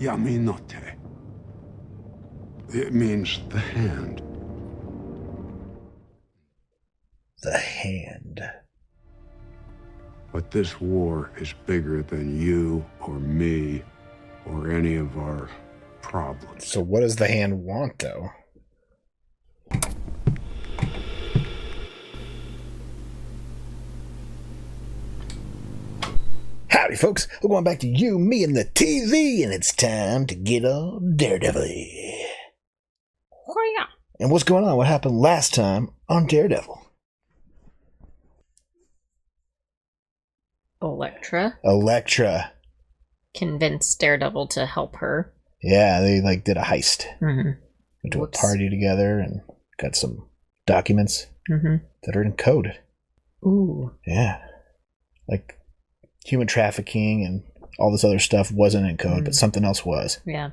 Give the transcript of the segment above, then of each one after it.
Yaminote. It means the hand. The hand. But this war is bigger than you or me or any of our problems. So what does the hand want, though? Howdy, folks. We're going back to you, me, and the TV, and it's time to get all Daredevil. Oh, yeah. And what's going on? What happened last time on Daredevil? Elektra convinced Daredevil to help her. Yeah, they did a heist. Mm-hmm. Went to a party together and got some documents that are in code. Ooh. Yeah. Like human trafficking and all this other stuff wasn't in code, but something else was. Yeah.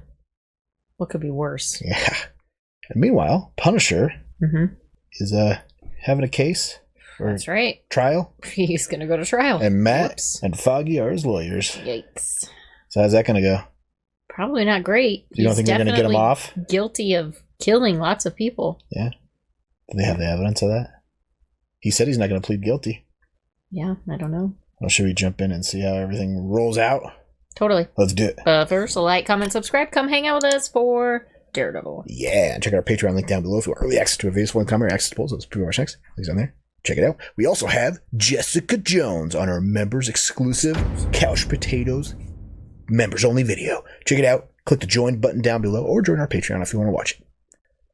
What could be worse? Yeah. And meanwhile, Punisher is having a case. That's right. Trial. He's going to go to trial. And Matt and Foggy are his lawyers. Yikes. So how's that going to go? Probably not great. You don't think they're going to get him off? Guilty of killing lots of people. Yeah. Do they have the evidence of that? He said he's not going to plead guilty. Yeah, I don't know. Well, should we jump in and see how everything rolls out? Totally. Let's do it. First, like, comment, subscribe. Come hang out with us for Daredevil. Yeah. And check out our Patreon link down below if you want early access to a video, one comment, or access to polls. Those people are next. Links down there. Check it out. We also have Jessica Jones on our members exclusive Couch Potatoes members only video. Check it out. Click the join button down below or join our Patreon if you want to watch it.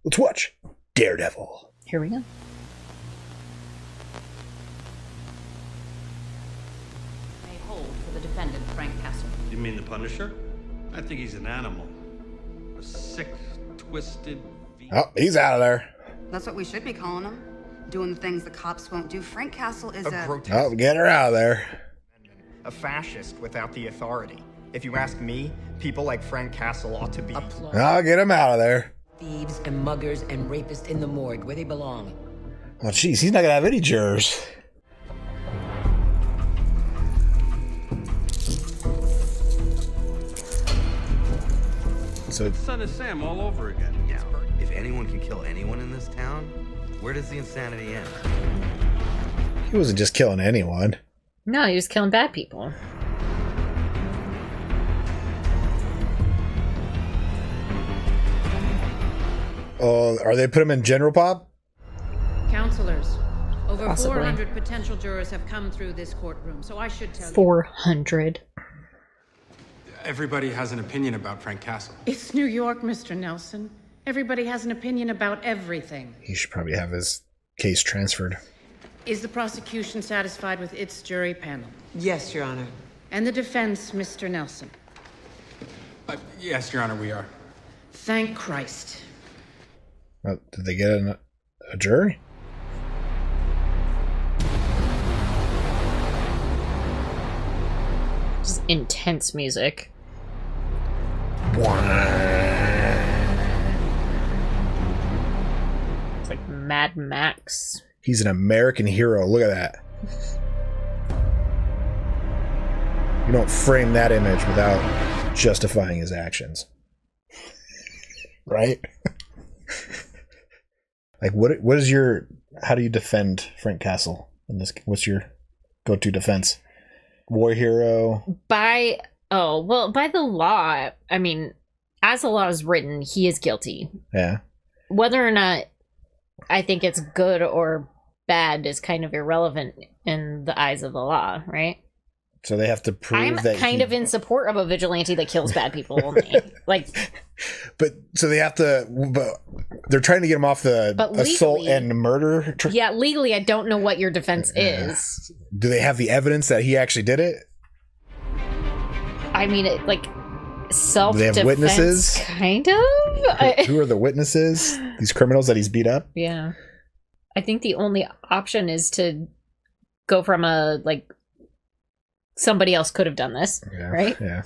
Let's watch Daredevil. Here we go. May hold for the defendant, Frank Castle. You mean the Punisher? I think he's an animal. A sick, twisted... Oh, he's out of there. That's what we should be calling him. Doing the things the cops won't do. Frank Castle is a Oh, get her out of there. A fascist without the authority. If you ask me, people like Frank Castle ought to be... I'll get him out of there. Thieves and muggers and rapists in the morgue where they belong. Oh, jeez, he's not going to have any jurors. So Son of Sam all over again. Yeah. If anyone can kill anyone in this town, where does the insanity end? he wasn't just killing anyone. No, he was killing bad people. Oh, are they put him in general pop? Counselors, over Possibly. 400 potential jurors have come through this courtroom, so I should tell you. 400. Everybody has an opinion about Frank Castle. It's New York, Mr. Nelson. Everybody has an opinion about everything. He should probably have his case transferred. Is the prosecution satisfied with its jury panel? Yes, Your Honor. And the defense, Mr. Nelson? Yes, Your Honor, we are. Thank Christ. Did they get a jury? Just intense music. It's like Mad Max. He's an American hero. Look at that. You don't frame that image without justifying his actions. Right? Like, what is your... How do you defend Frank Castle in this? What's your go-to defense? War hero? By the law, I mean, as the law is written, he is guilty. Yeah. Whether or not I think it's good or bad is kind of irrelevant in the eyes of the law, right? So they have to prove I'm that kind of in support of a vigilante that kills bad people only. But so they have to... But they're trying to get him off the assault and murder. Yeah, legally, I don't know what your defense is. Do they have the evidence that he actually did it? I mean, self-defense. Do they have witnesses? Kind of. Who are the witnesses? These criminals that he's beat up? Yeah. I think the only option is to go from somebody else could have done this, right? Yeah.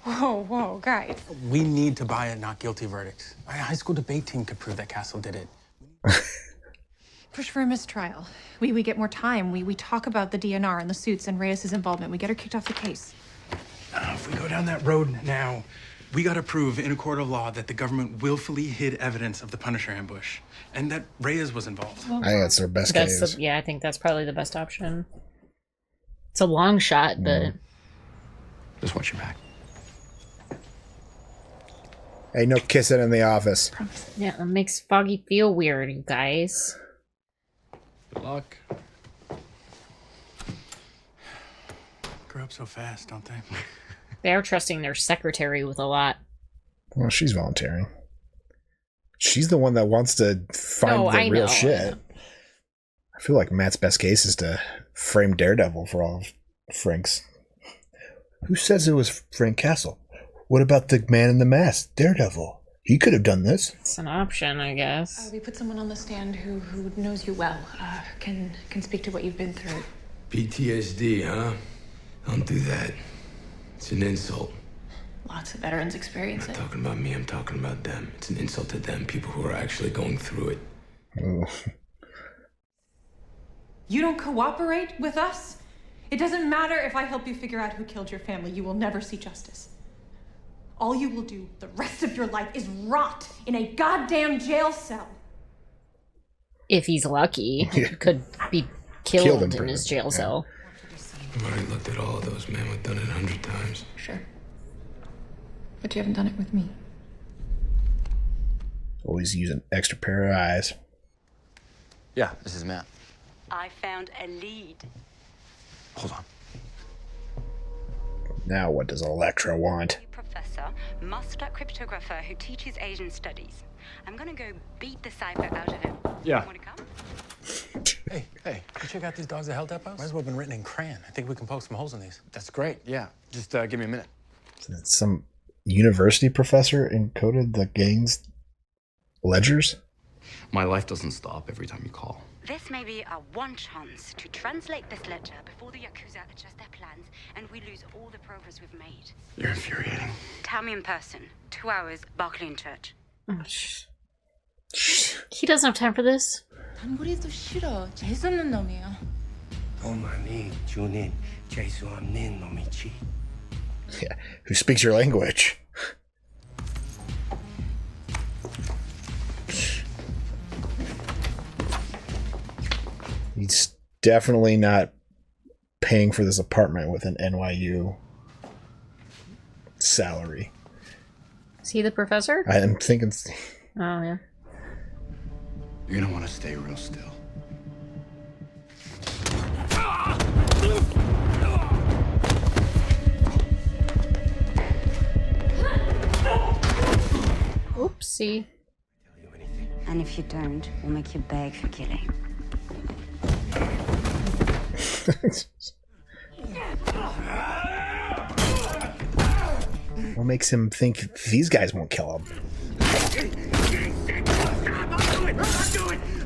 Whoa, guys. We need to buy a not guilty verdict. A high school debate team could prove that Castle did it. Push for a mistrial. We get more time. We talk about the DNR and the suits and Reyes' involvement. We get her kicked off the case. If we go down that road now, We gotta prove in a court of law that the government willfully hid evidence of the Punisher ambush, and that Reyes was involved. I think that's their best case. I think that's probably the best option. It's a long shot, but... Just watch your back. Hey, no kissing in the office. Yeah, it makes Foggy feel weird, you guys. Good luck. Grew up so fast, don't they? They are trusting their secretary with a lot. Well, she's volunteering. She's the one that wants to find the real shit. I feel like Matt's best case is to frame Daredevil for all of Frank's. Who says it was Frank Castle? What about the man in the mask, Daredevil? He could have done this. It's an option, I guess. We put someone on the stand who knows you well, can speak to what you've been through. PTSD, huh? Don't do that. It's an insult. Lots of veterans experience I'm it. not talking about me, I'm talking about them. It's an insult to them, people who are actually going through it. Oh. You don't cooperate with us? It doesn't matter if I help you figure out who killed your family. You will never see justice. All you will do the rest of your life is rot in a goddamn jail cell. If he's lucky, he could be killed in his jail cell. I've already looked at all of those men. We've done it 100 times. Sure. But you haven't done it with me. Always use an extra pair of eyes. Yeah, this is Matt. I found a lead. Hold on. Now what does Elektra want? Professor, master cryptographer who teaches Asian studies. I'm gonna go beat the cipher out of him. Yeah. Wanna come? Hey, you check out these dogs at Hell Depots? Might as well have been written in crayon. I think we can poke some holes in these. That's great. Yeah. Just give me a minute. Some university professor encoded the gang's ledgers? My life doesn't stop every time you call. This may be our one chance to translate this ledger before the Yakuza adjust their plans and we lose all the progress we've made. You're infuriating. Tell me in person. 2 hours, Barclay in church. He doesn't have time for this. 단골이도 싫어. 재수없는 놈이야. 엄마니 주닌 재수 없는 놈이지. Yeah, who speaks your language? He's definitely not paying for this apartment with an NYU salary. Is he the professor? I'm thinking. Oh, yeah. You're gonna want to stay real still. Oopsie. And if you don't, we'll make you beg for killing. What makes him think these guys won't kill him?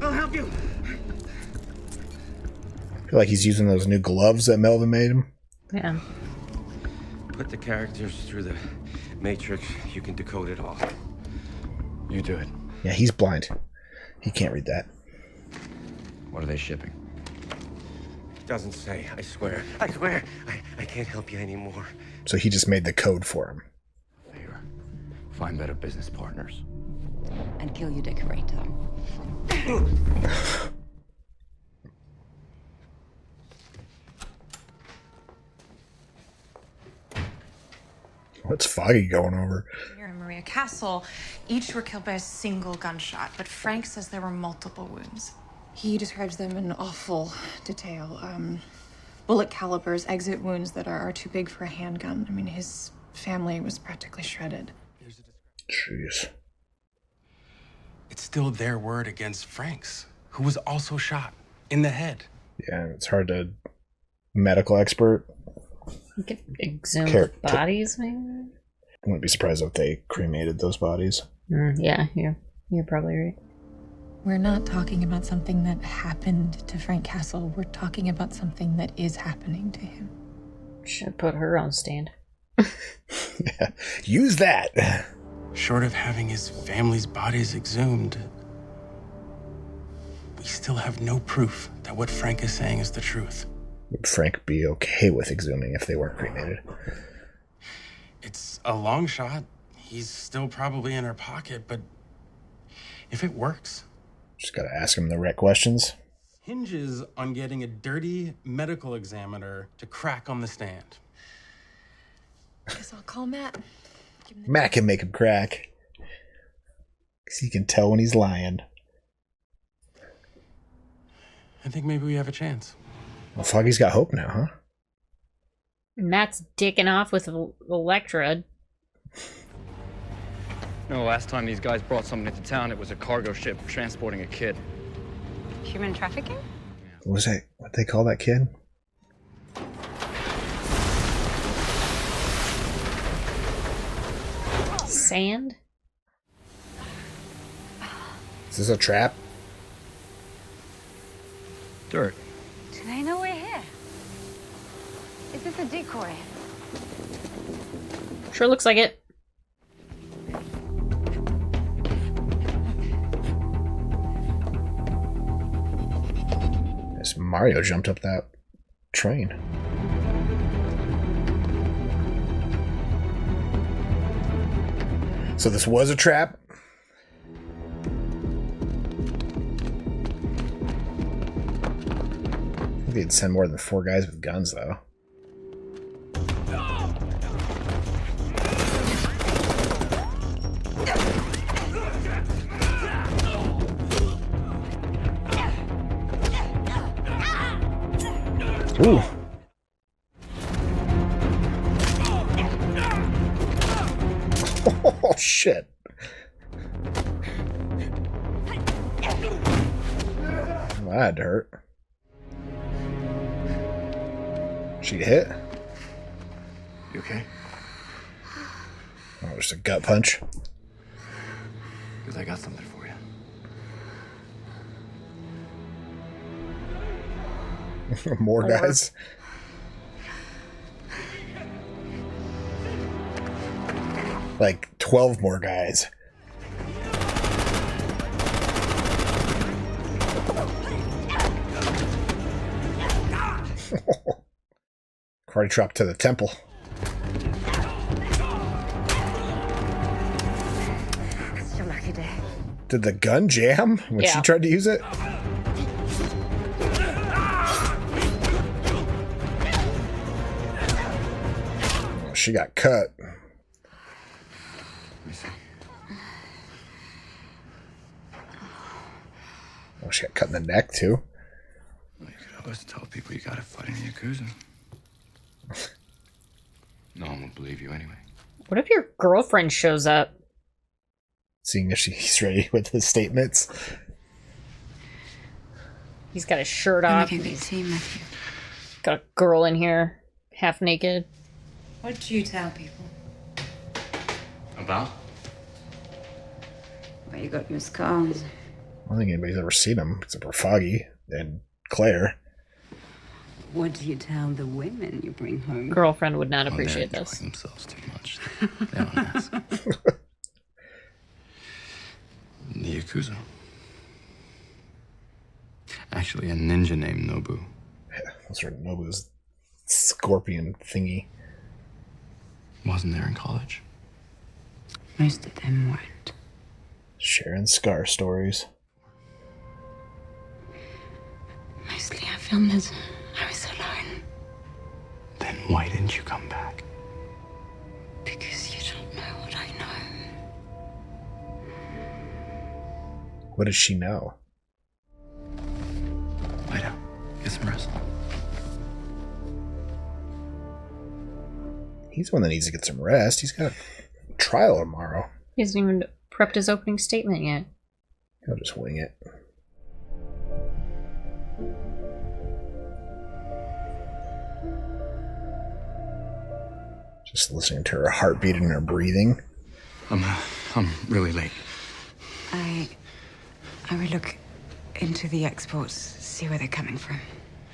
I'll help you. I feel like he's using those new gloves that Melvin made him. Yeah. Put the characters through the matrix. You can decode it all. You do it. Yeah, he's blind. He can't read that. What are they shipping? Doesn't say. I swear. I swear. I can't help you anymore. So he just made the code for him. Favor. Find better business partners. And kill your decorator. What's Foggy going over? Maria and Maria Castle each were killed by a single gunshot, but Frank says there were multiple wounds. He describes them in awful detail. Bullet calibers, exit wounds that are too big for a handgun. I mean, his family was practically shredded. Jeez. It's still their word against Frank's, who was also shot in the head. Yeah, it's hard to... Medical expert. Get exhumed bodies, maybe? I wouldn't be surprised if they cremated those bodies. Yeah, you're probably right. We're not talking about something that happened to Frank Castle. We're talking about something that is happening to him. Should put her on stand. Yeah, use that. Short of having his family's bodies exhumed, we still have no proof that what Frank is saying is the truth. Would Frank be okay with exhuming if they weren't cremated? It's a long shot. he's still probably in her pocket, but if it works... Just gotta ask him the right questions. Hinges on getting a dirty medical examiner to crack on the stand. Guess I'll call Matt. Matt can make him crack. Because he can tell when he's lying. I think maybe we have a chance. Well, Foggy's got hope now, huh? Matt's dicking off with Electra. No, last time these guys brought someone into town, it was a cargo ship transporting a kid. Human trafficking? What was that? What they call that kid? Sand? Is this a trap? Dirt. Do they know we're here? Is this a decoy? Sure looks like it. As Mario jumped up that train. So this was a trap? I think they'd send more than 4 guys with guns, though. Ooh. Oh, shit. Well, that hurt. She hit? You okay? Oh, just a gut punch. Because I got something for you. More guys. Like 12 more guys. Karate chop to the temple. It's your lucky day. Did the gun jam when she tried to use it? Oh, she got cut. Let me see. Oh, she got cut in the neck, too. Well, you could always tell people you gotta fight in the Yakuza. No one will believe you anyway. What if your girlfriend shows up? Seeing if he's ready with his statements. He's got his shirt off. Matthew. Got a girl in here, half naked. What do you tell people? About? Where you got your scars? I don't think anybody's ever seen him except for Foggy and Claire. What do you tell the women you bring home? Girlfriend would not appreciate They this. enjoy themselves too much. They don't ask. The Yakuza. Actually, a ninja named Nobu. Yeah, that's right. Nobu's scorpion thingy. Wasn't there in college. Most of them weren't. Sharing scar stories. Mostly I filmed as I was alone. Then why didn't you come back? Because you don't know what I know. What does she know? Lie down. Get some rest. He's the one that needs to get some rest. He's got a trial tomorrow. He hasn't even prepped his opening statement yet. He'll just wing it. Just listening to her heartbeat and her breathing. I'm really late. I will look into the exports, see where they're coming from.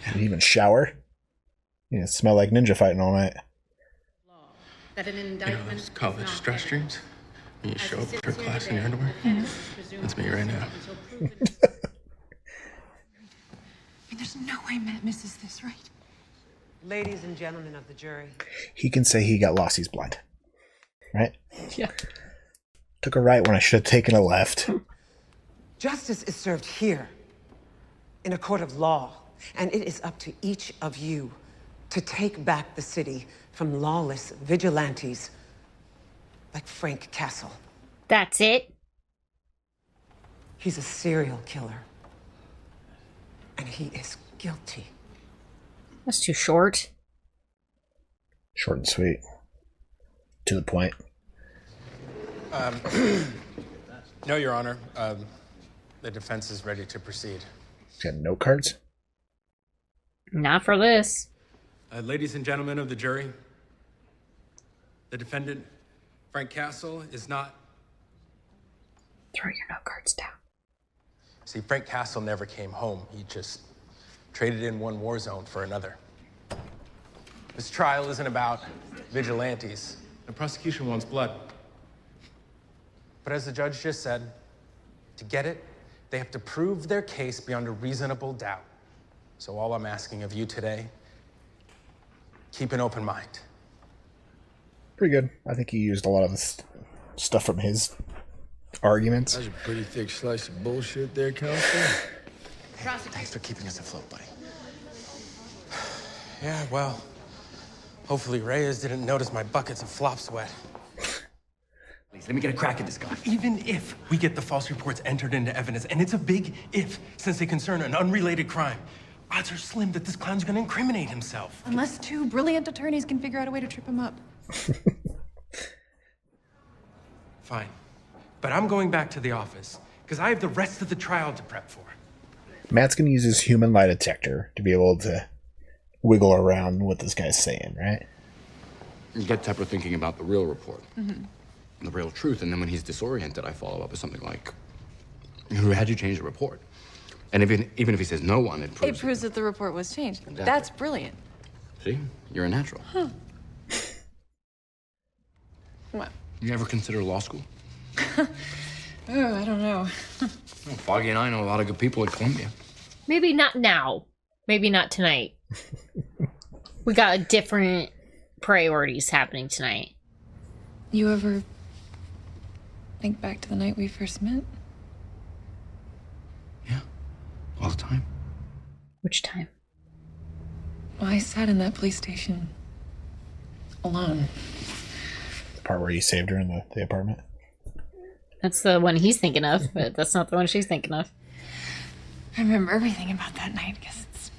Did he even shower? You smell like ninja fighting all night. That an You know indictment those college stress dreams? When you show up for class in your underwear? That's me right now. I mean, there's no way Matt misses this, right? Ladies and gentlemen of the jury. He can say he got lost, he's blind. Right? Yeah. Took a right when I should have taken a left. Justice is served here, in a court of law, and it is up to each of you to take back the city from lawless vigilantes like Frank Castle. That's it? He's a serial killer, and he is guilty. That's too short. Short and sweet. To the point. No, Your Honor. The defense is ready to proceed. Got note cards? Not for this. Ladies and gentlemen of the jury, the defendant, Frank Castle, is not... Throw your note cards down. See, Frank Castle never came home. He just traded in one war zone for another. This trial isn't about vigilantes. The prosecution wants blood. But as the judge just said, to get it, they have to prove their case beyond a reasonable doubt. So all I'm asking of you today, keep an open mind. Pretty good. I think he used a lot of the stuff from his arguments. That's a pretty thick slice of bullshit there, Counselor. Thanks for keeping us afloat, buddy. Yeah, well, hopefully Reyes didn't notice my buckets of flop sweat. Please, let me get a crack at this guy. Even if we get the false reports entered into evidence, and it's a big if, since they concern an unrelated crime, odds are slim that this clown's gonna incriminate himself. Unless two brilliant attorneys can figure out a way to trip him up. Fine. But I'm going back to the office, because I have the rest of the trial to prep for. Matt's going to use his human lie detector to be able to wiggle around what this guy's saying, right? You get Tepper thinking about the real report, the real truth, and then when he's disoriented, I follow up with something like, "Who had you change the report?" And even if he says no one, it proves that the report was changed. Exactly. That's brilliant. See, you're a natural. Huh. What? You ever consider law school? Oh, I don't know. Well, Foggy and I know a lot of good people at Columbia. Maybe not now. Maybe not tonight. We got different priorities happening tonight. You ever think back to the night we first met? All the time. Which time? Well, I sat in that police station alone. The part where you saved her in the apartment? That's the one he's thinking of, but that's not the one she's thinking of. I remember everything about that night because it's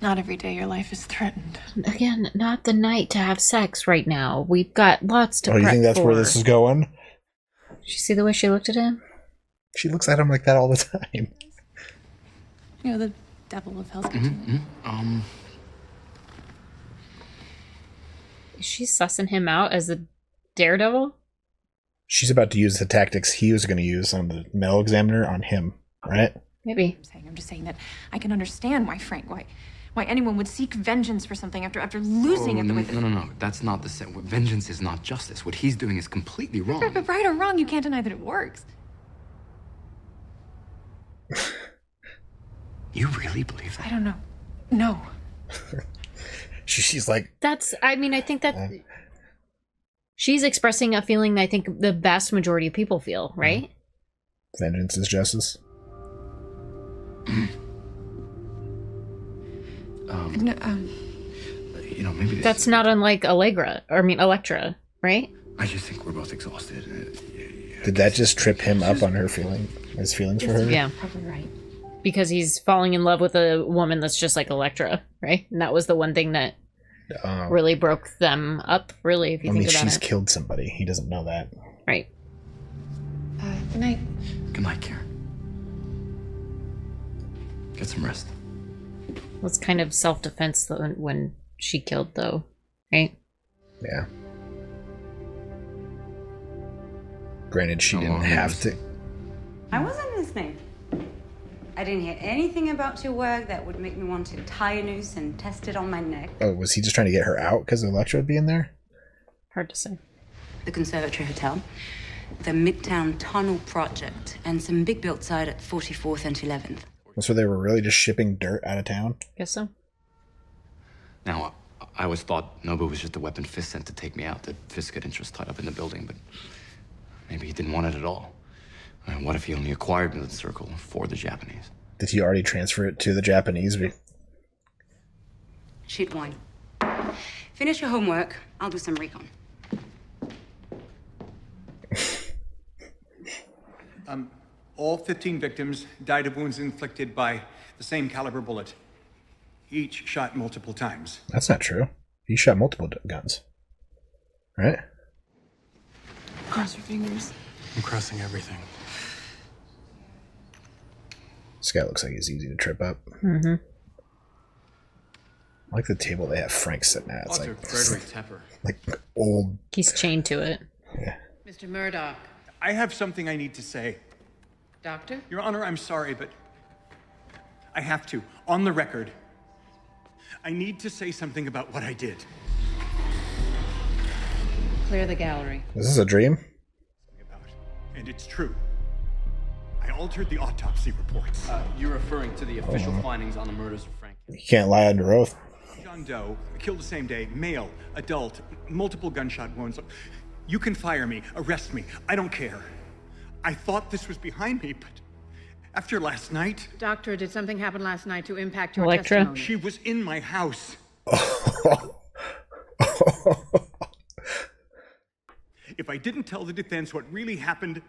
not every day your life is threatened. Again, not the night to have sex right now. We've got lots to prep you think that's for. where this is going? Did you see the way she looked at him? She looks at him like that all the time. You know, the devil of Hell's Kitchen. Is she sussing him out as a daredevil? She's about to use the tactics he was going to use on the mail examiner on him, right? Maybe. I'm just saying that I can understand why Frank, why anyone would seek vengeance for something after losing it the way that... No. That's not the same. Vengeance is not justice. What he's doing is completely wrong. But right or wrong, you can't deny that it works. You really believe that? I don't know. No. She's like... I think that... She's expressing a feeling that I think the vast majority of people feel, right? Vengeance is justice. Maybe That's not unlike Electra, right? I just think we're both exhausted. Did that just trip him up on his feelings for her? Yeah. Probably right. Because he's falling in love with a woman that's just like Electra, right? And that was the one thing that really broke them up, really, if you think about it. She's killed somebody. He doesn't know that. Right. Good night. Good night, Karen. Get some rest. Was kind of self-defense when she killed, though, right? Yeah. Granted, she didn't have to. I wasn't listening. I didn't hear anything about your work that would make me want to tie a noose and test it on my neck. Oh, was he just trying to get her out because of Electra being there? Hard to say. The Conservatory Hotel, the Midtown Tunnel Project, and some big built site at 44th and 11th. So they were really just shipping dirt out of town? Guess so. Now, I always thought Nobu was just a weapon Fisk sent to take me out, that Fisk had interest tied up in the building, but he didn't want it at all? And what if he only acquired the circle for the Japanese? Did he already transfer it to the Japanese? Sheet 1. Finish your homework. I'll do some recon. All 15 victims died of wounds inflicted by the same caliber bullet. Each shot multiple times. That's not true. He shot multiple guns. Right? Cross your fingers. I'm crossing everything. This guy looks like he's easy to trip up. Mm-hmm. I like the table they have Frank sitting at. It's Author like Frederick Tepper. like old. He's chained to it. Yeah. Mr. Murdoch. I have something I need to say. Doctor? Your Honor, I'm sorry, but I have to. On the record, I need to say something about what I did. Clear the gallery. Is this a dream? And it's true. I altered the autopsy reports. You're referring to the official findings on the murders of Frank. You can't lie under oath. John Doe, killed the same day, male, adult, multiple gunshot wounds. You can fire me, arrest me, I don't care. I thought this was behind me, but after last night... Doctor, did something happen last night to impact your Electra? testimony? She was in my house. If I didn't tell the defense what really happened,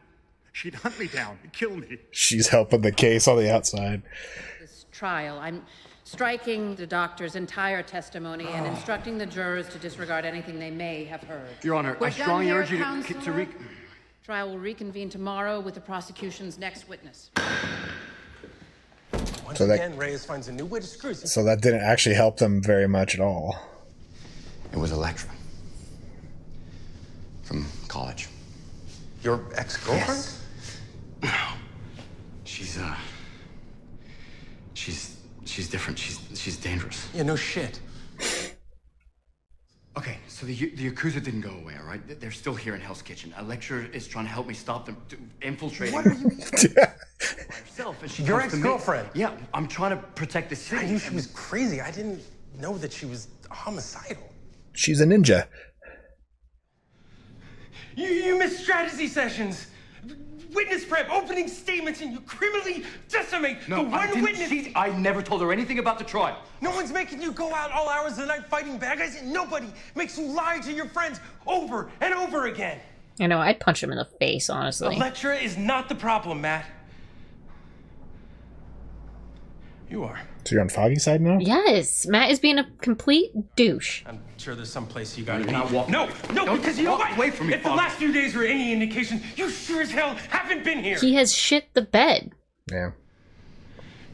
she'd hunt me down and kill me. She's helping the case on the outside. This trial, I'm striking the doctor's entire testimony and instructing the jurors to disregard anything they may have heard. Your Honor, We're I done strongly here, urge you to Counselor. Trial will reconvene tomorrow with the prosecution's next witness. Once So that- again, Reyes finds a new way to screw us. So that didn't actually help them very much at all. It was Electra. From college. Your ex-girlfriend? Yes. No. She's different. She's dangerous. Yeah, no shit. Okay, so the Yakuza didn't go away, all right? They're still here in Hell's Kitchen. Electra is trying to help me stop them infiltrating. What are you... by herself, and she Your comes to me. ex-girlfriend? Yeah, I'm trying to protect the city. I knew she was crazy. I didn't know that she was homicidal. She's a ninja. You missed strategy sessions, witness prep, opening statements, and you criminally decimate the one witness. I never told her anything about the trial. No one's making you go out all hours of the night fighting bad guys, and nobody makes you lie to your friends over and over again. I know, I'd punch him in the face, honestly. Electra is not the problem, Matt. You are. So you're on Foggy's side now? Yes, Matt is being a complete douche. I'm sure there's some place you gotta You're not walking. No, because you know what? Away from me, if the last few days were any indication, you sure as hell haven't been here. He has shit the bed. Yeah.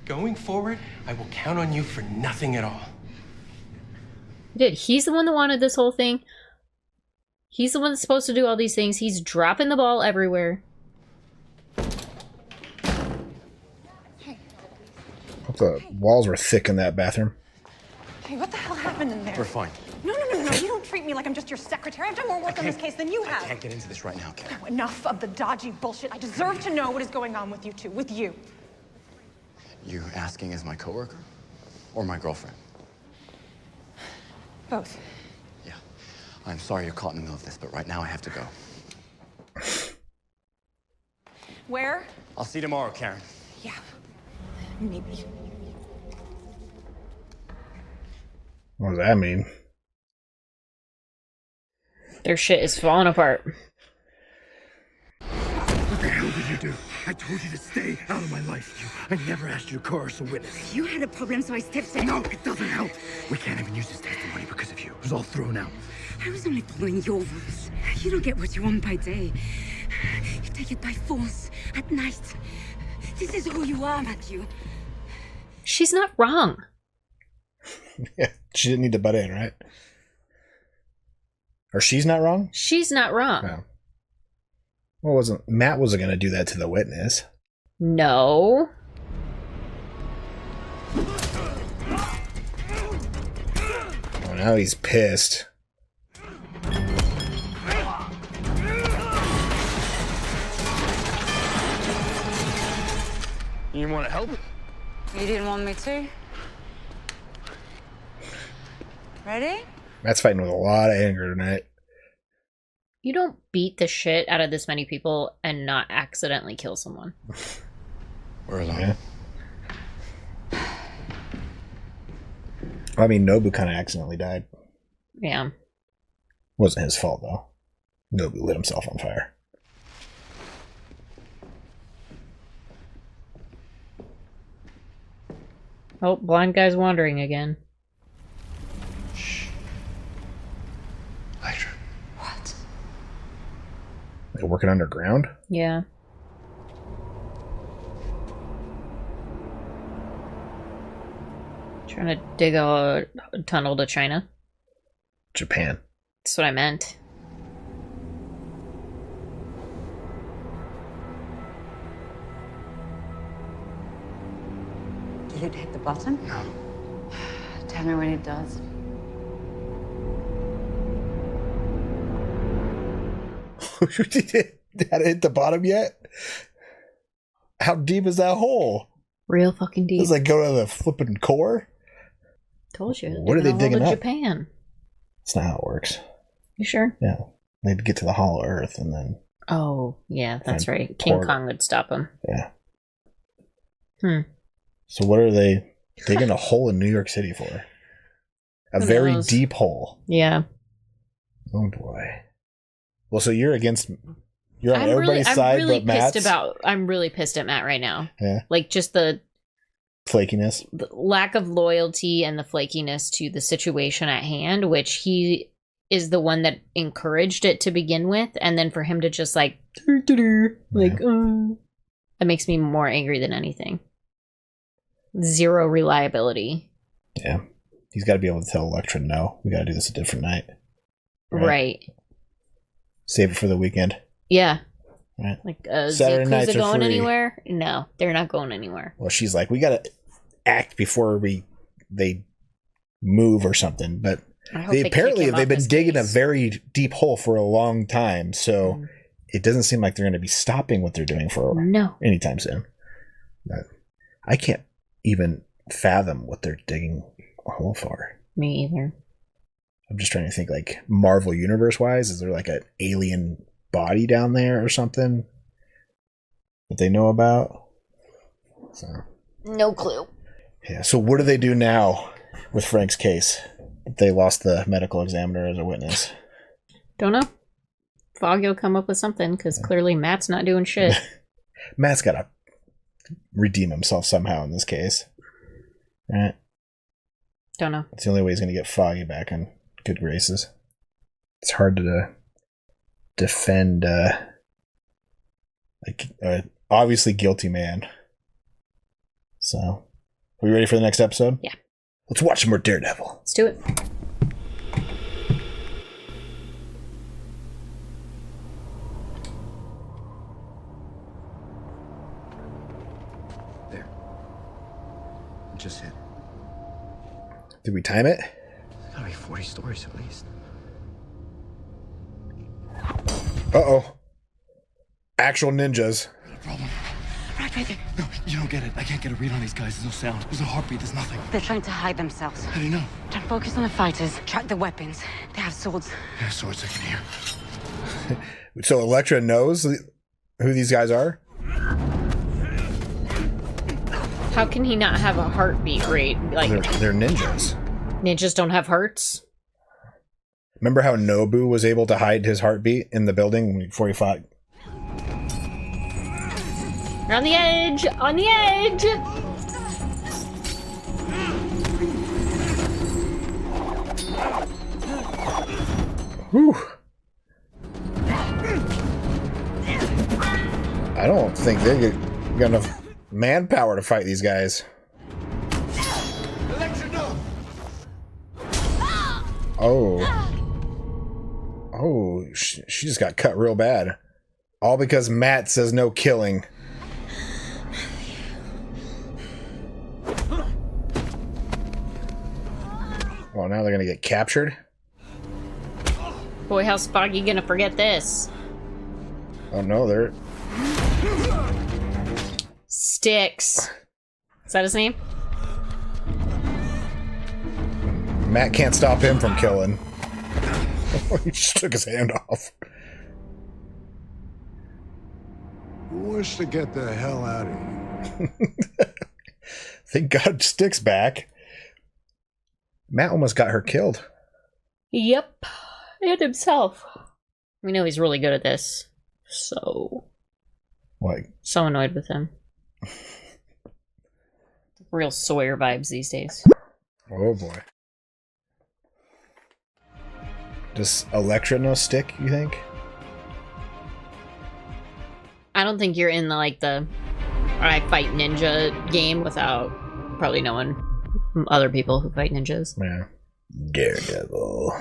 Going forward, I will count on you for nothing at all. Dude, he's the one that wanted this whole thing. He's the one that's supposed to do all these things. He's dropping the ball everywhere. Hope the walls were thick in that bathroom. Hey, what the hell happened in there? We're fine. No. You don't treat me like I'm just your secretary. I've done more work on this case than you have. I can't get into this right now, Karen. No, enough of the dodgy bullshit. I deserve to know what is going on with you two, with you. You asking as my coworker or my girlfriend? Both. Yeah. I'm sorry you're caught in the middle of this, but right now I have to go. Where? I'll see you tomorrow, Karen. Yeah. Maybe. What does that mean? Their shit is falling apart. What the hell did you do? I told you to stay out of my life. I never asked you to coerce a witness. You had a problem, so I stepped in. No, it doesn't help. We can't even use this testimony because of you. It was all thrown out. I was only following your rules. You don't get what you want by day. You take it by force at night. This is who you are, Matthew. She's not wrong. Yeah, she didn't need to butt in, right? Or she's not wrong? She's not wrong. No. Well, Matt wasn't going to do that to the witness. No. Oh, now he's pissed. You want to help? You didn't want me to? Ready? Matt's fighting with a lot of anger tonight. You don't beat the shit out of this many people and not accidentally kill someone. We're alone. Yeah. I mean, Nobu kind of accidentally died. Yeah. Wasn't his fault, though. Nobu lit himself on fire. Oh, blind guy's wandering again. Electra. What? They're working underground? Yeah. Trying to dig a tunnel to China. Japan. That's what I meant. Did it hit the button? No. Tell me when it does. Had it hit the bottom yet? How deep is that hole? Real fucking deep. Does it go to the flipping core? Told you. What are they digging up? Japan. That's not how it works. You sure? Yeah. They'd get to the hollow earth and then... Oh, yeah, that's right. King Kong would stop them. Yeah. So what are they digging a hole in New York City for? A very deep hole. Yeah. Oh boy. Well, so you're against... You're on everybody's side but Matt's? I'm really pissed at Matt right now. Yeah. Like, just the flakiness, the lack of loyalty and the flakiness to the situation at hand, which he is the one that encouraged it to begin with, and then for him to just like that makes me more angry than anything. Zero reliability. Yeah. He's got to be able to tell Electra, no, we got to do this a different night. Right. Save it for the weekend. Yeah. Right. Like, Saturday nights are going free. anywhere? No, they're not going anywhere. Well, she's like, we got to act before they move or something. But they apparently they've been digging a very deep hole for a long time, so it doesn't seem like they're going to be stopping what they're doing for anytime soon. But I can't even fathom what they're digging a hole for. Me either. I'm just trying to think, like, Marvel Universe-wise, is there like an alien body down there or something that they know about? So no clue. Yeah, so what do they do now with Frank's case? They lost the medical examiner as a witness. Don't know. Foggy will come up with something, because clearly Matt's not doing shit. Matt's got to redeem himself somehow in this case. Right? Don't know. It's the only way he's going to get Foggy back in good graces. It's hard to defend like an obviously guilty man. So, are we ready for the next episode? Yeah. Let's watch some more Daredevil. Let's do it. There. Just hit. Did we time it? There's gotta be 40 stories at least. Uh-oh. Actual ninjas. Right there. No, you don't get it. I can't get a read on these guys. There's no sound. There's no heartbeat. There's nothing. They're trying to hide themselves. How do you know? Don't focus on the fighters. Track the weapons. They have swords. Yeah, swords I can hear. So Elektra knows who these guys are? How can he not have a heartbeat rate? Like, they're ninjas. Ninjas don't have hearts? Remember how Nobu was able to hide his heartbeat in the building before he fought? We're on the edge! On the edge! Whew. I don't think they got enough manpower to fight these guys. Oh. Oh, she just got cut real bad. All because Matt says no killing. Well, now they're gonna get captured? Boy, how's Foggy gonna forget this? Oh no, they're... Sticks. Is that his name? Matt can't stop him from killing. He just took his hand off. Who wants to get the hell out of here? Thank God Stick's back. Matt almost got her killed. Yep. And himself. We know he's really good at this. So. What? So annoyed with him. Real Sawyer vibes these days. Oh boy. Does Elektra know Stick, you think? I don't think you're in the I fight ninja game without probably knowing other people who fight ninjas. Yeah. Daredevil.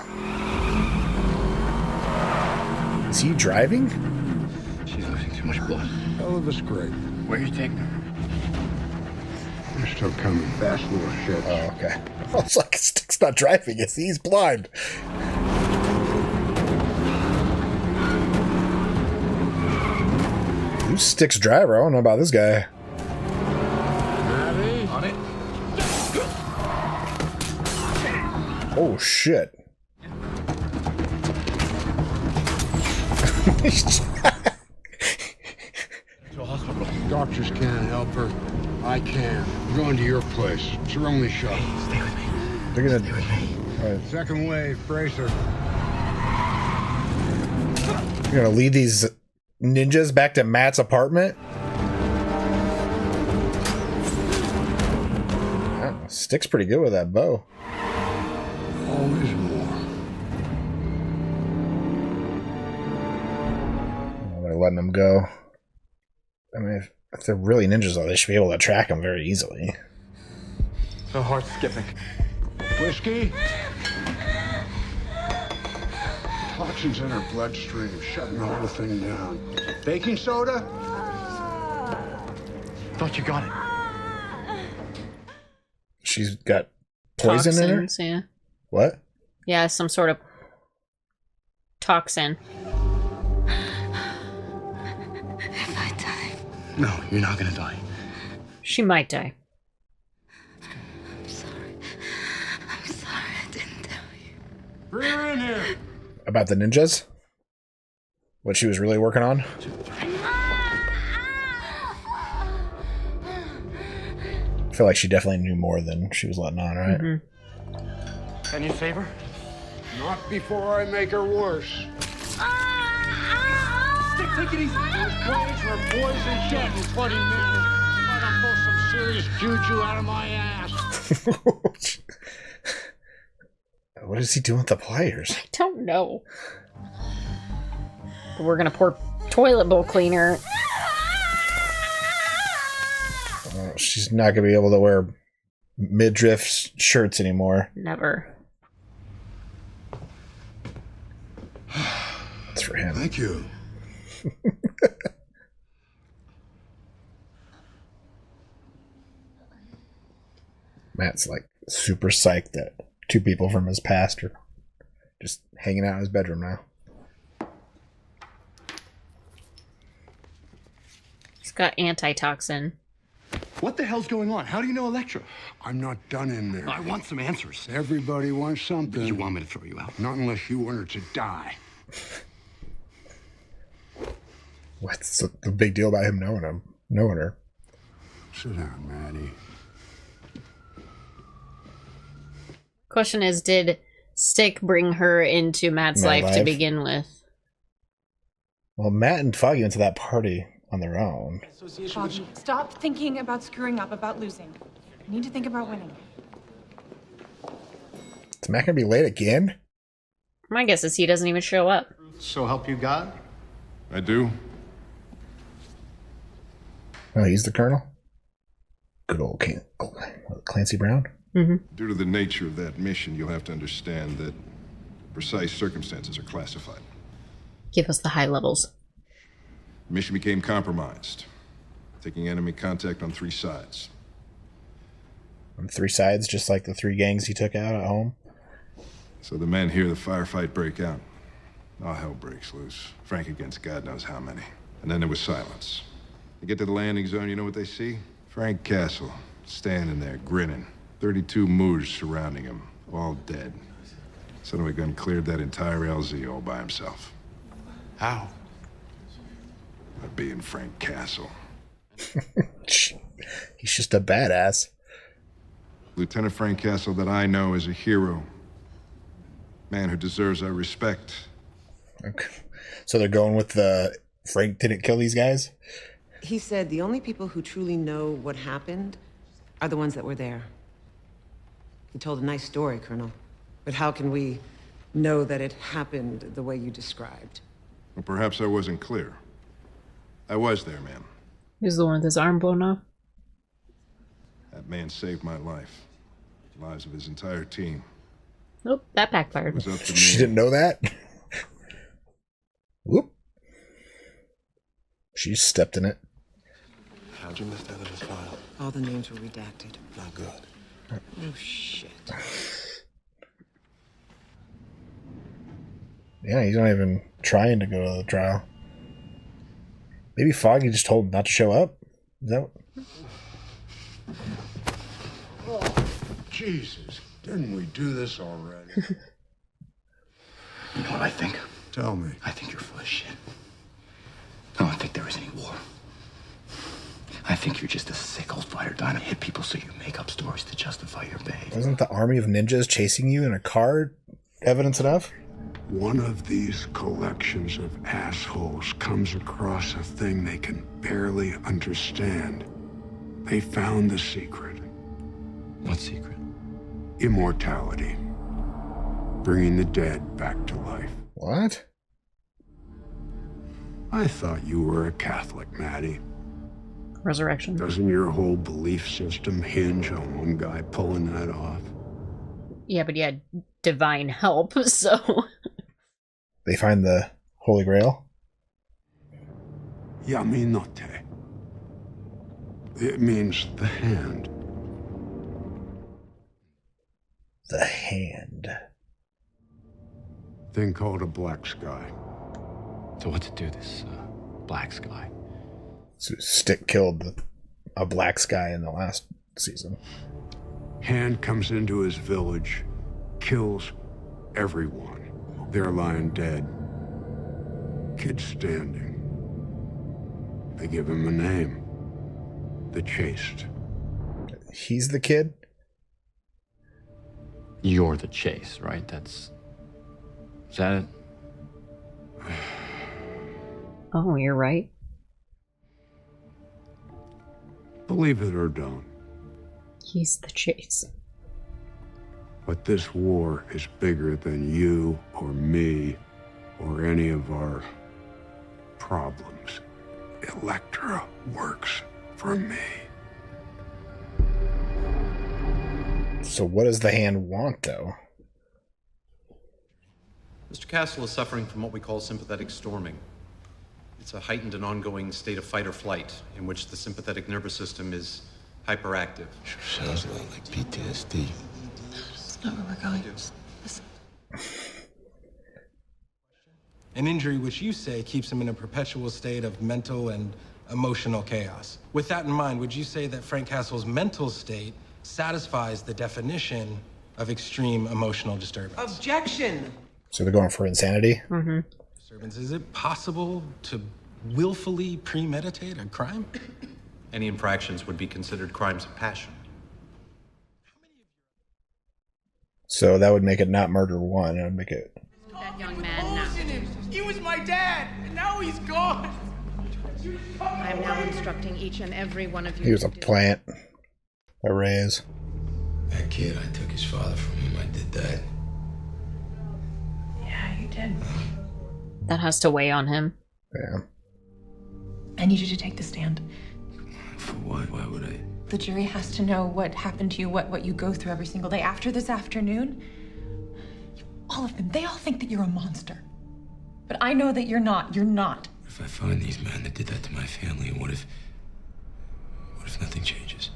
Is he driving? She's losing too much blood. Hell of a scrape. Where are you taking her? They're still coming. Fast little shit. Oh, okay. I was like, Stick's not driving. He's blind. Who's Stick's driver? I don't know about this guy. On it. Oh, shit. To a hospital. Doctors can't help her. I can. We're going to your place. It's your only shot. Stay with me. They're gonna. Stay with me. Second wave, bracer. You're gonna lead these ninjas back to Matt's apartment? Oh, Stick's pretty good with that bow. Always more. Oh, they're letting them go. I mean, if they're really ninjas, though, they should be able to track them very easily. So hard skipping. Whiskey? Toxins in her bloodstream, shutting the whole thing down. Baking soda? Thought you got it. She's got poison in her? Toxins, yeah. What? Yeah, some sort of toxin. If I die. No, you're not gonna die. She might die. I'm sorry. I'm sorry I didn't tell you. Bring her in here. About the ninjas? What she was really working on? I feel like she definitely knew more than she was letting on, right? Mm-hmm. Can you save her? Not before I make her worse. Stick, take it easy. Those blades were poison shot in 20 minutes. I gotta pull some serious juju out of my ass. What is he doing with the pliers? I don't know. We're gonna pour toilet bowl cleaner. She's not gonna be able to wear midriff shirts anymore. Never. That's for him. Thank you. Matt's like super psyched that two people from his past are just hanging out in his bedroom now. He's got antitoxin. What the hell's going on? How do you know Elektra? I'm not done in there. I want some answers. Everybody wants something. You want me to throw you out? Not unless you want her to die. What's the big deal about him knowing her? Sit down, Maddie. Question is, did Stick bring her into Matt's life to begin with? Well, Matt and Foggy went to that party on their own. Foggy, stop thinking about screwing up, about losing. You need to think about winning. Is Matt gonna be late again? My guess is he doesn't even show up. So help you God? I do. Oh, he's the colonel? Good old Clancy Brown? Mm-hmm. Due to the nature of that mission, you'll have to understand that precise circumstances are classified. Give us the high levels. The mission became compromised, taking enemy contact on 3 sides. On 3 sides, just like the 3 gangs he took out at home? So the men hear the firefight break out. All hell breaks loose. Frank against God knows how many. And then there was silence. They get to the landing zone, you know what they see? Frank Castle, standing there, grinning. 32 Moors surrounding him, all dead. Son of a gun cleared that entire LZ all by himself. How? A being Frank Castle. He's just a badass. Lieutenant Frank Castle that I know is a hero. Man who deserves our respect. Okay. So they're going with the Frank didn't kill these guys? He said the only people who truly know what happened are the ones that were there. He told a nice story, Colonel. But how can we know that it happened the way you described? Well, perhaps I wasn't clear. I was there, ma'am. He's the one with his arm blown off. That man saved my life. The lives of his entire team. Nope, that backfired. It was up to me. She didn't know that? Whoop. She stepped in it. How'd you miss that in his file? All the names were redacted. Not good. Oh, shit. Yeah, he's not even trying to go to the trial. Maybe Foggy just told him not to show up? Is that Oh, Jesus. Didn't we do this already? You know what I think? Tell me. I think you're full of shit. I don't think there is any war. I think you're just a sick old fighter dying to hit people so you make up stories to justify your behavior. Wasn't the army of ninjas chasing you in a car evidence enough? One of these collections of assholes comes across a thing they can barely understand. They found the secret. What secret? Immortality. Bringing the dead back to life. What? I thought you were a Catholic, Maddie. Resurrection. Doesn't your whole belief system hinge on one guy pulling that off? Yeah, but he had divine help, so... They find the Holy Grail? Yaminote. It means the hand. The hand. Thing called a black sky. So what's it do, this black sky? So Stick killed a black sky in the last season. Hand comes into his village, kills everyone. They're lying dead. Kid standing. They give him a name. The Chaste. He's the kid? You're the Chase, right? Is that it? Oh, you're right. Believe it or don't. He's the Chase. But this war is bigger than you or me or any of our problems. Elektra works for me. So what does the hand want, though? Mr. Castle is suffering from what we call sympathetic storming. It's a heightened and ongoing state of fight or flight in which the sympathetic nervous system is hyperactive. Sure sounds a lot like PTSD. That's not where we're going. Listen. An injury which you say keeps him in a perpetual state of mental and emotional chaos. With that in mind, would you say that Frank Castle's mental state satisfies the definition of extreme emotional disturbance? Objection! So they're going for insanity? Mm-hmm. Disturbance. Is it possible to willfully premeditate a crime? Any infractions would be considered crimes of passion. So that would make it not murder one. It would make it... That young man now. He was my dad, and now he's gone. I am now instructing each and every one of you. He was a plant. A raise. That kid, I took his father from him. I did that. Yeah, you did. That has to weigh on him. Yeah. I need you to take the stand. For what? Why would I? The jury has to know what happened to you, what you go through every single day. After this afternoon, all of them, they all think that you're a monster. But I know that you're not. You're not. If I find these men that did that to my family, what if nothing changes?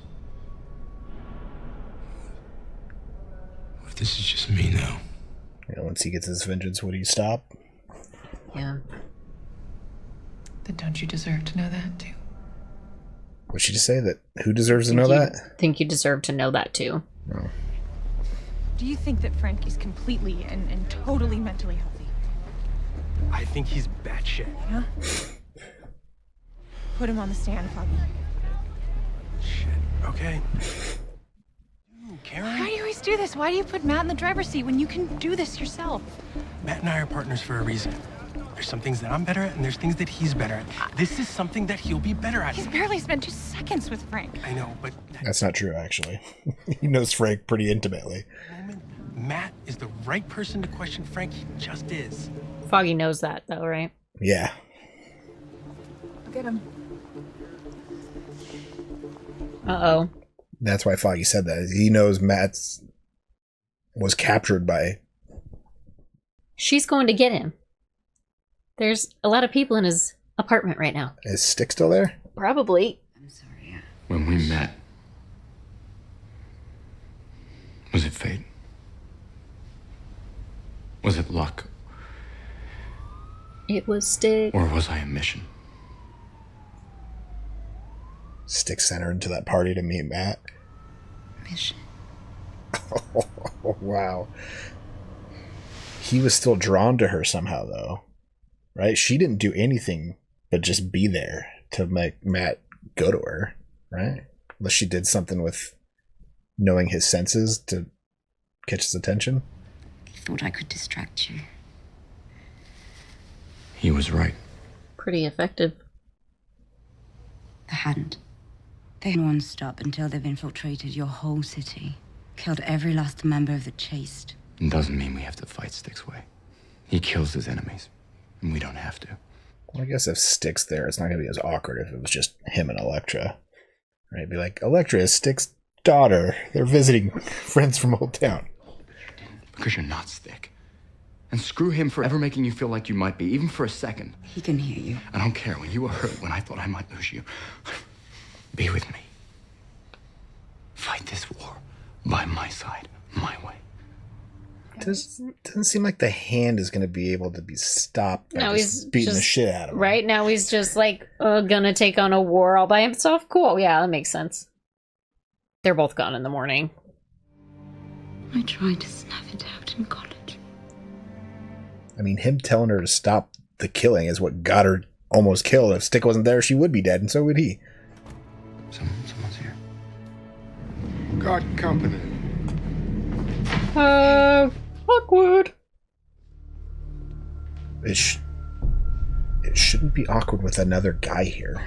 What if this is just me now? You know, once he gets his vengeance, would he stop? Yeah. Then don't you deserve to know that, too? What'd she just say? That who deserves to know that? I think you deserve to know that, too. No. Do you think that Frank is completely and totally mentally healthy? I think he's batshit. Yeah? put him on the stand, Foggy. Okay. Karen? Why do you always do this? Why do you put Matt in the driver's seat when you can do this yourself? Matt and I are partners for a reason. There's some things that I'm better at, and there's things that he's better at. This is something that he'll be better at. He's barely spent 2 seconds with Frank. I know, but... That's not true, actually. He knows Frank pretty intimately. Matt is the right person to question Frank. He just is. Foggy knows that, though, right? Yeah. Look at him. Uh-oh. That's why Foggy said that. He knows Matt was captured by... She's going to get him. There's a lot of people in his apartment right now. Is Stick still there? Probably. When we met, was it fate? Was it luck? It was Stick. Or was I a mission? Stick sent her into that party to meet Matt. Mission. Oh, wow. He was still drawn to her somehow, though. Right? She didn't do anything but just be there to make Matt go to her, right? Unless she did something with knowing his senses to catch his attention. I thought I could distract you. He was right. Pretty effective. The Hand. They won't stop until they've infiltrated your whole city. Killed every last member of the Chaste. It doesn't mean we have to fight Stick's way. He kills his enemies. And we don't have to. Well, I guess if Stick's there, it's not going to be as awkward if it was just him and Elektra. Right? Be like, Elektra is Stick's daughter. They're visiting friends from Old Town. Because you're not Stick. And screw him for ever making you feel like you might be, even for a second. He can hear you. I don't care. When you were hurt, when I thought I might lose you, be with me. Fight this war by my side, my way. Doesn't seem like the Hand is going to be able to be stopped by Now just he's beating the just- shit out of him. Right now he's just like, gonna take on a war all by himself. Cool. Yeah, that makes sense. They're both gone in the morning. I tried to snuff it out in college. I mean, him telling her to stop the killing is what got her almost killed. If Stick wasn't there, she would be dead, and so would he. Someone's here. Got company. Awkward. It shouldn't be awkward with another guy here.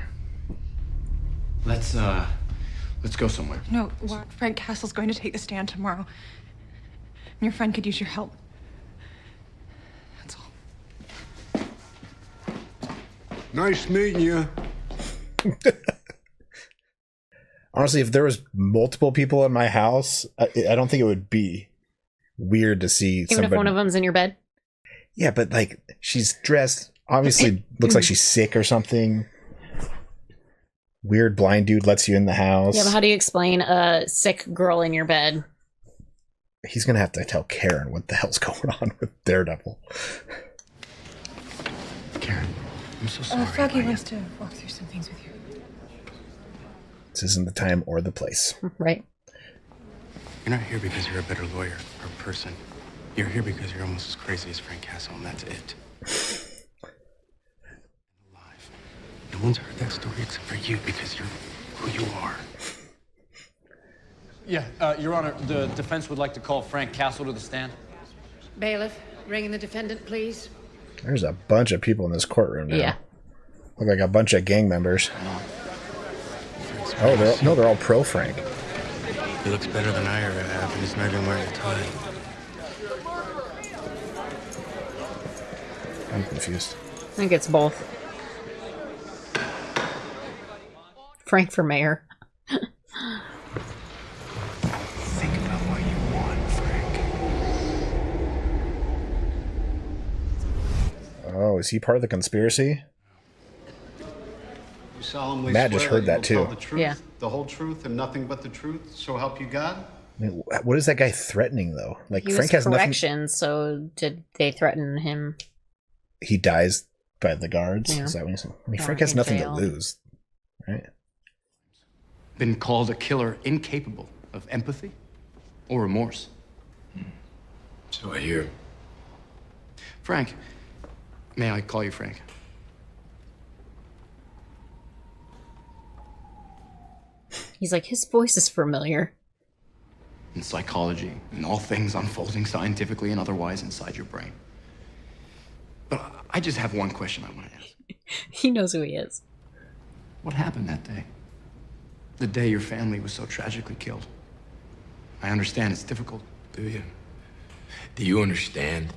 Let's go somewhere. No, Frank Castle's going to take the stand tomorrow. And your friend could use your help. Nice meeting you. Honestly, if there was multiple people in my house, I don't think it would be weird to see Even somebody. if one of them's in your bed. Yeah, but like she's dressed, obviously looks like she's sick or something. Weird blind dude lets you in the house. Yeah, but how do you explain a sick girl in your bed? He's gonna have to tell Karen what the hell's going on with Daredevil. Karen, I'm so sorry. Foggy wants to walk through some things with you. This isn't the time or the place. Right. You're not here because you're a better lawyer or person. You're here because you're almost as crazy as Frank Castle, and that's it. Alive. No one's heard that story except for you because you're who you are. Yeah, Your Honor, the defense would like to call Frank Castle to the stand. Bailiff, bring in the defendant, please. There's a bunch of people in this courtroom now. Yeah. Look like a bunch of gang members. Oh, they're all pro Frank. He looks better than I ever have, and he's not even wearing a tie. I'm confused. I think it's both. Frank for mayor. Think about what you want, Frank. Oh, is he part of the conspiracy? You solemnly Matt just swear heard that that you will too. tell the truth, Yeah. the whole truth, and nothing but the truth, so help you God? I mean, what is that guy threatening though? Like He Frank was has nothing. corrections, so did they threaten him? He dies by the guards. Yeah. Is that what you said? I mean, Or Frank has in nothing jail. to lose, right? Been called a killer incapable of empathy or remorse. So I hear. Frank, may I call you Frank? He's like, his voice is familiar. In psychology, and all things unfolding scientifically and otherwise inside your brain. But I just have one question I want to ask. He knows who he is. What happened that day? The day your family was so tragically killed. I understand it's difficult. Do you? Do you understand?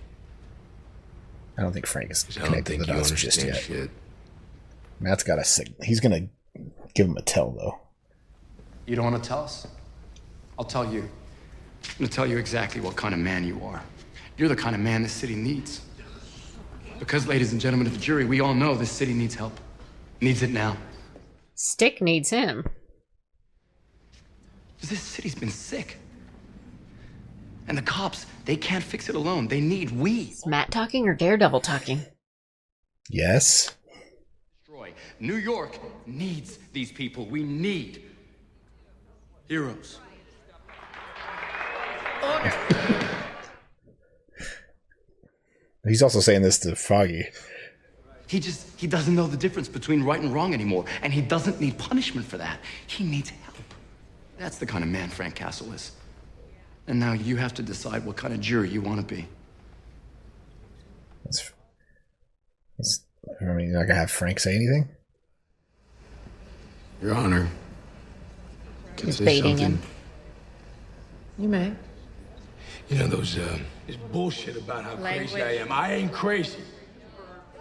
I don't think Frank is I don't connected think to the you dots just understand yet. shit. Matt's got a signal. He's gonna give him a tell though. You don't want to tell us? I'll tell you. I'm going to tell you exactly what kind of man you are. You're the kind of man this city needs. Because, ladies and gentlemen of the jury, we all know this city needs help. Needs it now. Stick needs him. This city's been sick. And the cops, they can't fix it alone. They need we. Is Matt talking or Daredevil talking? Yes. Destroy. New York needs these people. We need heroes. He's also saying this to Foggy. He doesn't know the difference between right and wrong anymore. And he doesn't need punishment for that. He needs help. That's the kind of man Frank Castle is. And now you have to decide what kind of jury you want to be. I mean, you're not gonna have Frank say anything? Your Honor. Can I He's say baiting something? him. You may. You know, this bullshit about how crazy I am. I ain't crazy.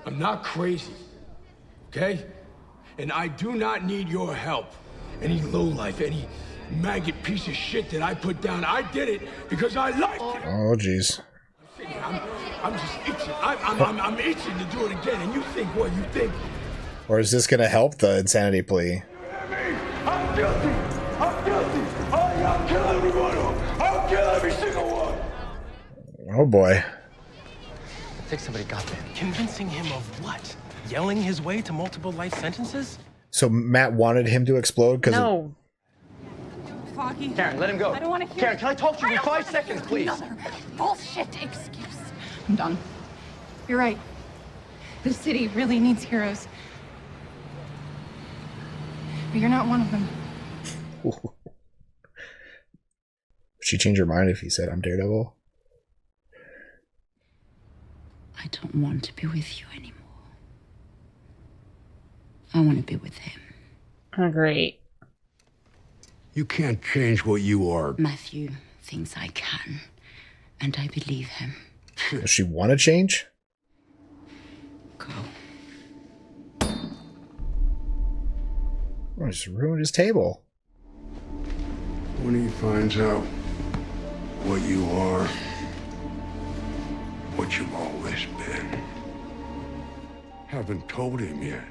I'm not crazy. Okay? And I do not need your help. Any lowlife, any maggot piece of shit that I put down, I did it because I liked it. Oh, jeez. I'm just itching. I'm itching to do it again. And you think what you think? Or is this gonna help the insanity plea? I'm guilty. I'm guilty. I'll kill every one of them. I'll kill every single one. Oh boy. It takes somebody goddamn. Convincing him of what? Yelling his way to multiple life sentences? So Matt wanted him to explode because No. Foggy. Karen, let him go. I don't want to hear Karen, it. can I talk to you I for don't 5 wanna seconds, hear please? Another bullshit excuse. I'm done. You're right. The city really needs heroes. But you're not one of them. would she change her mind if he said I'm Daredevil? I don't want to be with you anymore. I want to be with him. Oh, great. You can't change what you are. Matthew thinks I can, and I believe him. Does she want to change? Oh, just ruined his table. When he finds out what you are, what you've always been. Haven't told him yet.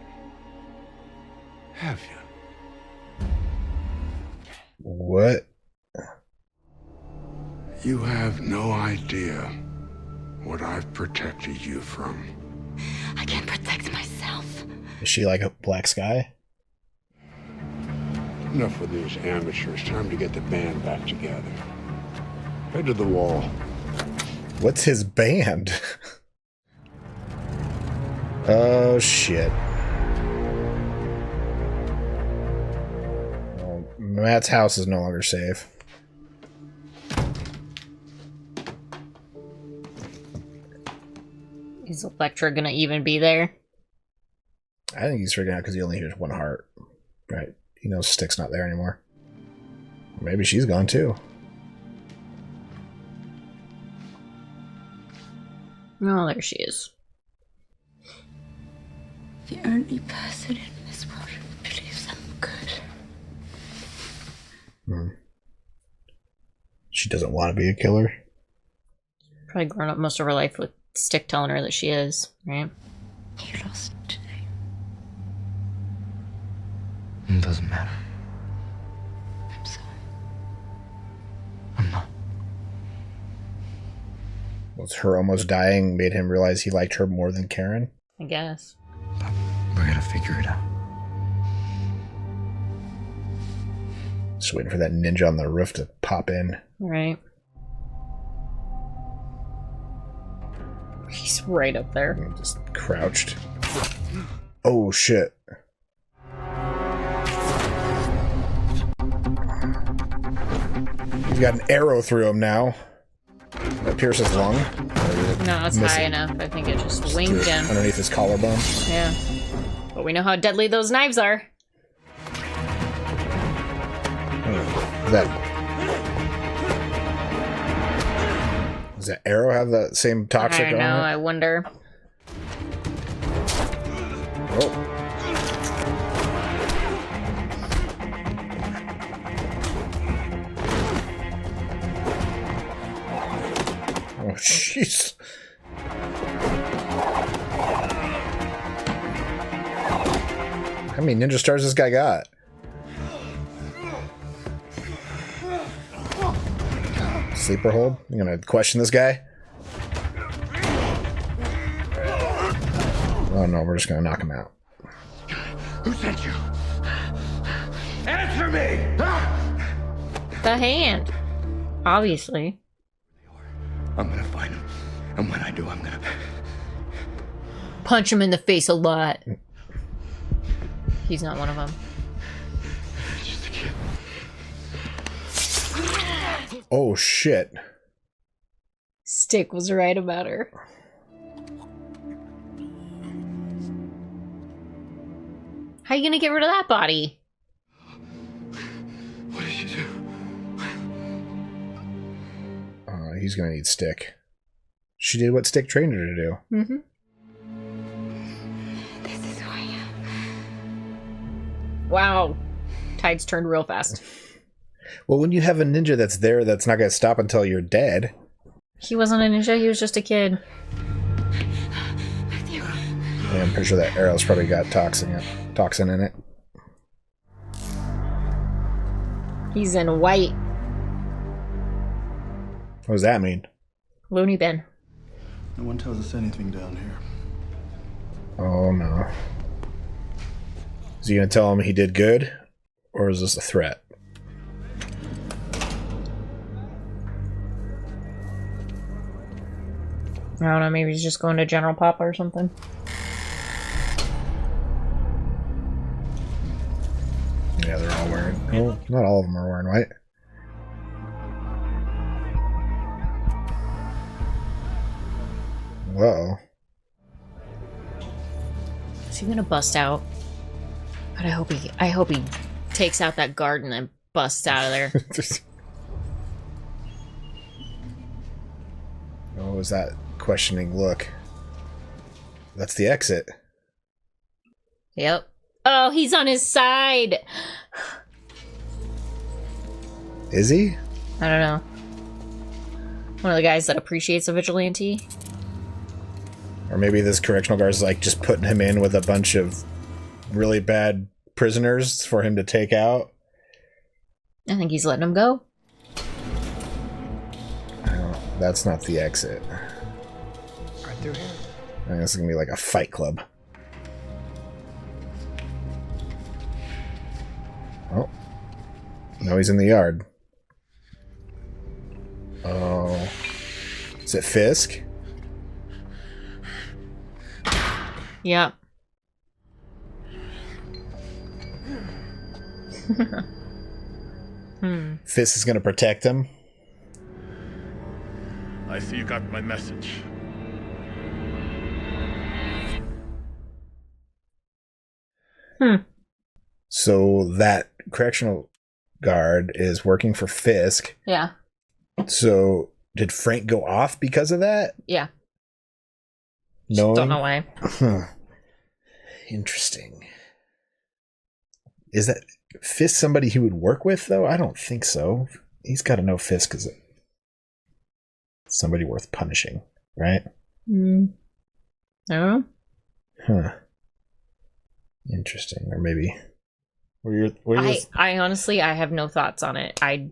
Have you? What? You have no idea what I've protected you from. I can't protect myself. Is she like a black sky? Enough with these amateurs. Time to get the band back together. Head to the wall. What's his band? Oh shit. Well, Matt's house is no longer safe. Is Elektra gonna even be there? I think he's freaking out because he only hears one heart. Right. He knows Stick's not there anymore. Maybe she's gone too. Oh, there she is. The only person in this world who believes I'm good. She doesn't want to be a killer. Probably grown up most of her life with Stick telling her that she is, right? You lost today. It doesn't matter. I'm sorry. I'm not. Was her almost dying made him realize he liked her more than Karen? I guess. We're gonna figure it out. Just waiting for that ninja on the roof to pop in. Right. He's right up there. Just crouched. Oh shit. He's got an arrow through him now. That pierces his lung. No, it's high enough. I think it just winged him. Underneath his collarbone. Yeah. But we know how deadly those knives are. Does that arrow have that same toxic I don't know, on it? I wonder. Oh. Oh, jeez. How many ninja stars this guy got? Sleeper hold? You gonna question this guy? Oh no, we're just gonna knock him out. Who sent you? Answer me! The hand. Obviously. I'm gonna find him. And when I do, I'm gonna... Punch him in the face a lot. He's not one of them. Just a kid. Oh shit. Stick was right about her. How you gonna get rid of that body? What did you do? He's gonna need Stick. She did what Stick trained her to do. Mm-hmm. This is who I am. Wow. Tides turned real fast. Well, when you have a ninja that's there, that's not gonna stop until you're dead. He wasn't a ninja, he was just a kid. Yeah, I'm pretty sure that arrow's probably got toxin in it. He's in white. What does that mean? Looney bin. No one tells us anything down here. Oh no. Is he gonna tell him he did good? Or is this a threat? I don't know, maybe he's just going to General Papa or something. Yeah, they're all wearing... Oh, not all of them are wearing white. Whoa. Is he gonna bust out? God, I hope he takes out that guard and then busts out of there. What was that questioning look? That's the exit. Yep. Oh, he's on his side. Is he? I don't know. One of the guys that appreciates a vigilante. Or maybe this correctional guard's like just putting him in with a bunch of really bad prisoners for him to take out. I think he's letting him go. That's not the exit. Right through here. I think this is gonna be like a fight club. Oh. No, he's in the yard. Oh. Is it Fisk? Yep. Fisk is gonna protect him. I see you got my message. So that correctional guard is working for Fisk. Yeah. So did Frank go off because of that? Yeah. No. Don't know why. Interesting. Is that Fisk somebody he would work with, though? I don't think so. He's got to know Fisk is somebody worth punishing, right? I don't know. Huh. Interesting. Or maybe... I honestly, I have no thoughts on it. I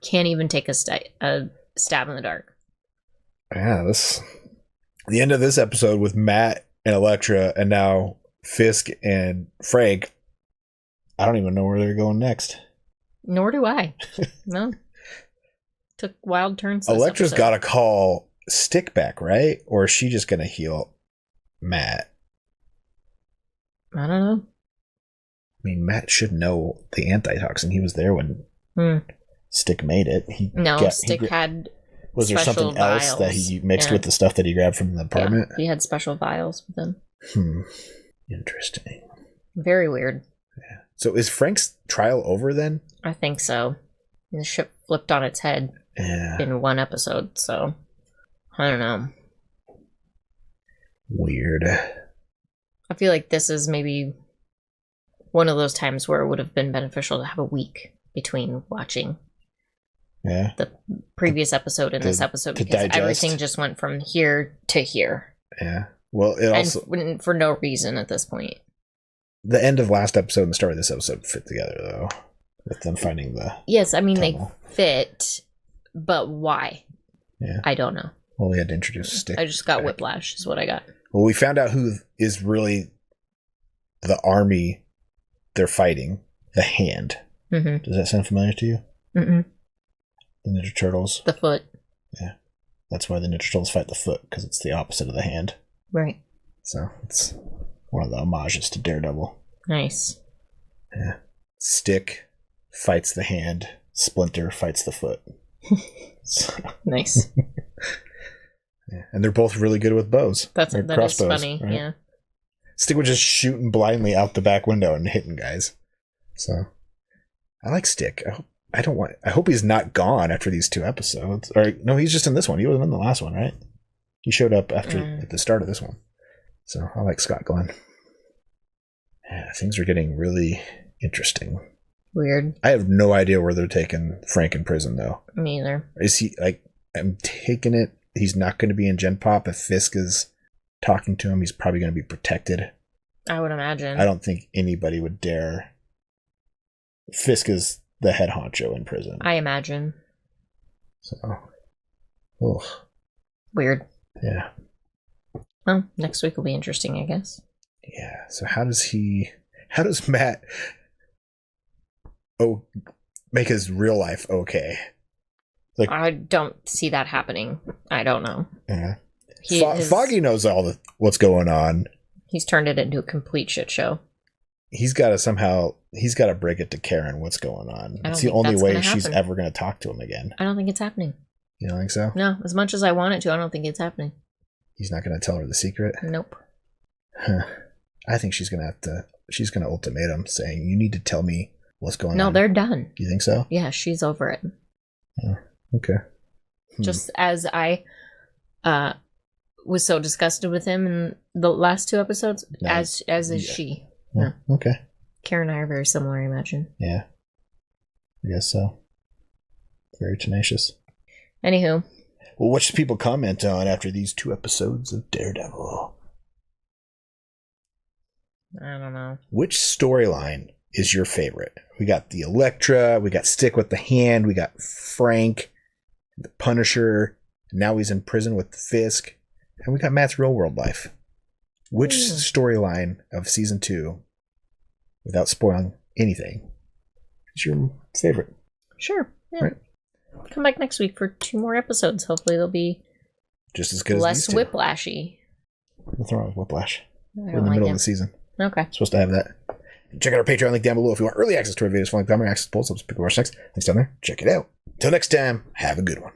can't even take a stab in the dark. Yeah, the end of this episode with Matt and Elektra, and now Fisk and Frank. I don't even know where they're going next. Nor do I. No. Took wild turns. Elektra's got to call Stick back, right? Or is she just going to heal Matt? I don't know. I mean, Matt should know the antitoxin. He was there when Stick made it. Stick had. Was there something vials. else that he mixed with the stuff that he grabbed from the apartment? Yeah, he had special vials with him. Interesting. Very weird. Yeah. So is Frank's trial over then? I think so. The ship flipped on its head in one episode, so I don't know. Weird. I feel like this is maybe one of those times where it would have been beneficial to have a week between watching the previous episode and this episode, because everything just went from here to here. Yeah. Well, it also... And for no reason at this point. The end of last episode and the start of this episode fit together, though. With them finding the... Yes, I mean, tunnel. they fit, but why? Yeah. I don't know. Well, we had to introduce Stick. I just got whiplash, is what I got. Well, we found out who is really the army they're fighting. The Hand. Mm-hmm. Does that sound familiar to you? Mm-mm. The Ninja Turtles. The Foot. Yeah. That's why the Ninja Turtles fight the Foot, because it's the opposite of the Hand. Right. So, it's one of the homages to Daredevil. Nice. Yeah. Stick fights the Hand. Splinter fights the Foot. Nice. Yeah. And they're both really good with bows. That is funny, right? yeah. Stick was just shooting blindly out the back window and hitting guys. So, I like Stick. I hope he's not gone after these 2 episodes. Or no, he's just in this one. He wasn't in the last one, right? He showed up at the start of this one. So I like Scott Glenn. Yeah, things are getting really interesting. Weird. I have no idea where they're taking Frank in prison, though. Me either. Is he I'm taking it he's not going to be in Gen Pop. If Fisk is talking to him, he's probably going to be protected. I would imagine. I don't think anybody would dare. Fisk is the head honcho in prison. I imagine. So, ugh. Weird. Yeah. Well, next week will be interesting, I guess. Yeah. So how does Matt make his real life okay? Like, I don't see that happening. I don't know. Yeah. Foggy knows what's going on. He's turned it into a complete shit show. He's got to break it to Karen what's going on. It's the only way she's ever going to talk to him again. I don't think it's happening. You don't think so? No, as much as I want it to, I don't think it's happening. He's not going to tell her the secret? Nope. Huh. I think she's going to ultimatum saying, you need to tell me what's going on. No, they're done. You think so? Yeah, she's over it. Oh, okay. Just as I was so disgusted with him in the last 2 episodes, as is she. Yeah. Okay. Karen and I are very similar, I imagine. Yeah. I guess so. Very tenacious. Anywho. Well, what should people comment on after these 2 episodes of Daredevil? I don't know. Which storyline is your favorite? We got the Elektra, we got Stick with the Hand, we got Frank, the Punisher, and now he's in prison with Fisk, and we got Matt's real world life. Which storyline of season 2, without spoiling anything, is your favorite? Sure. Yeah. Right. Come back next week for 2 more episodes. Hopefully they'll be just as good as less these 2. whiplashy. Nothing wrong with Whiplash. We're in the middle of the season. Okay. Supposed to have that. Check out our Patreon link down below if you want early access to our videos, following commentary, access to polls, people watch next. Links down there. Check it out. Until next time, have a good one.